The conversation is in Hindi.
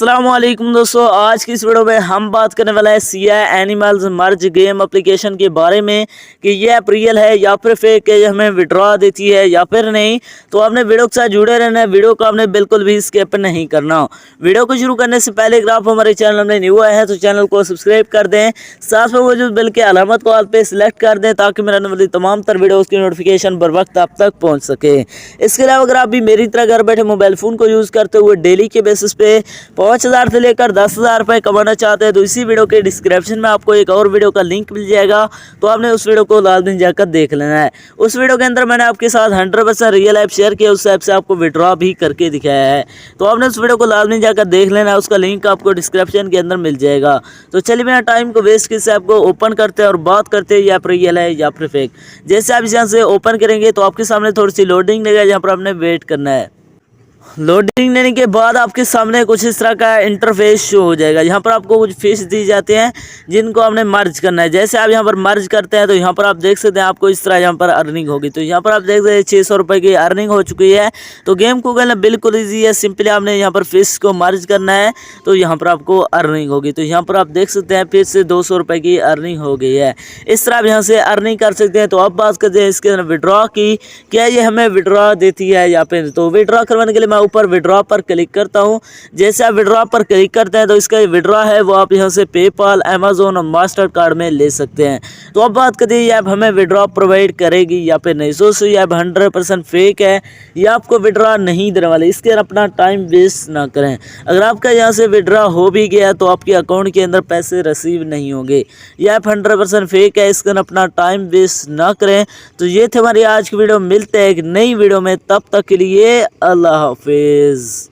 अस्सलामुअलैकुम दोस्तों, आज की इस वीडियो में हम बात करने वाला है सीआई एनिमल्स मर्ज गेम एप्लीकेशन के बारे में कि ये ऐप रियल है या फिर फेक है, हमें विड्रॉ देती है या फिर नहीं। तो आपने वीडियो के साथ जुड़े रहना है, वीडियो को आपने बिल्कुल भी स्किप नहीं करना हो। वीडियो को शुरू करने से पहले अगर आप हमारे चैनल में न्यू आए हैं तो चैनल को सब्सक्राइब कर दें, साथ में मौजूद बेल की अलामत को ऑल पे सिलेक्ट कर दें ताकि मेरे आने वाली तमाम तर वीडियोज़ की नोटिफिकेशन बर वक्त आप तक पहुँच सके। इसके अलावा अगर आप भी मेरी तरह घर बैठे मोबाइल फ़ोन को यूज़ करते हुए डेली के बेसिस पे 5,000 से लेकर 10,000 रुपये कमाना चाहते हैं तो इसी वीडियो के डिस्क्रिप्शन में आपको एक और वीडियो का लिंक मिल जाएगा, तो आपने उस वीडियो को लाजमी जाकर देख लेना है। उस वीडियो के अंदर मैंने आपके साथ 100% रियल ऐप शेयर किया, उस ऐप से आपको विड्रॉ भी करके दिखाया है, तो आपने उस वीडियो को लाजमी जाकर देख लेना है। उसका लिंक आपको डिस्क्रिप्शन के अंदर मिल जाएगा। तो चलिए बिना टाइम को वेस्ट किए इस ऐप को ओपन करते हैं और बात करते हैं ये ऐप रियल है या फिर फेक। जैसे आप इस यहाँ से ओपन करेंगे तो आपके सामने थोड़ी सी लोडिंग लेगा, जहाँ पर आपने वेट करना है। लोडिंग लेने के बाद आपके सामने कुछ इस तरह का इंटरफेस शो हो जाएगा। यहाँ पर आपको कुछ फिश दी जाते हैं जिनको आपने मर्ज करना है। जैसे आप यहाँ पर मर्ज करते हैं तो यहाँ पर आप देख सकते हैं आपको इस तरह यहाँ पर अर्निंग होगी। तो यहाँ पर आप देख सकते हैं 600 रुपये की अर्निंग हो चुकी है। तो गेम को खेलना बिल्कुल ईजी है, सिंपली आपने यहाँ पर फिश को मर्ज करना है तो यहाँ पर आपको अर्निंग होगी। तो यहाँ पर आप देख सकते हैं फिर से 200 रुपये की अर्निंग हो गई है। इस तरह आप यहाँ से अर्निंग कर सकते हैं। तो अब बात करते हैं इसके विड्रॉ की, क्या ये हमें विड्रॉ देती है या फिर। तो विड्रॉ करवाने के लिए मैं ऊपर विड्रॉ पर क्लिक करता हूं। जैसे आप विड्रॉ पर क्लिक करते हैं तो इसका विड्रॉ है वो आप यहां से पेपाल, अमेज़न और मास्टर कार्ड में ले सकते हैं। तो अब बात करते हैं ये ऐप हमें विड्रॉ प्रोवाइड करेगी या फिर नहीं। सो ये ऐप 100% फेक है, ये आपको विड्रॉ नहीं देने वाले। इसके अपना टाइम वेस्ट ना करें। अगर आपका यहाँ से विड्रॉ हो भी गया तो आपके अकाउंट के अंदर पैसे रिसीव नहीं होंगे। ये ऐप 100% फेक है, इसके अपना टाइम वेस्ट ना करें। तो ये थे हमारी आज की वीडियो, मिलते हैं एक नई वीडियो में, तब तक के लिए अल्लाह हाफिज़।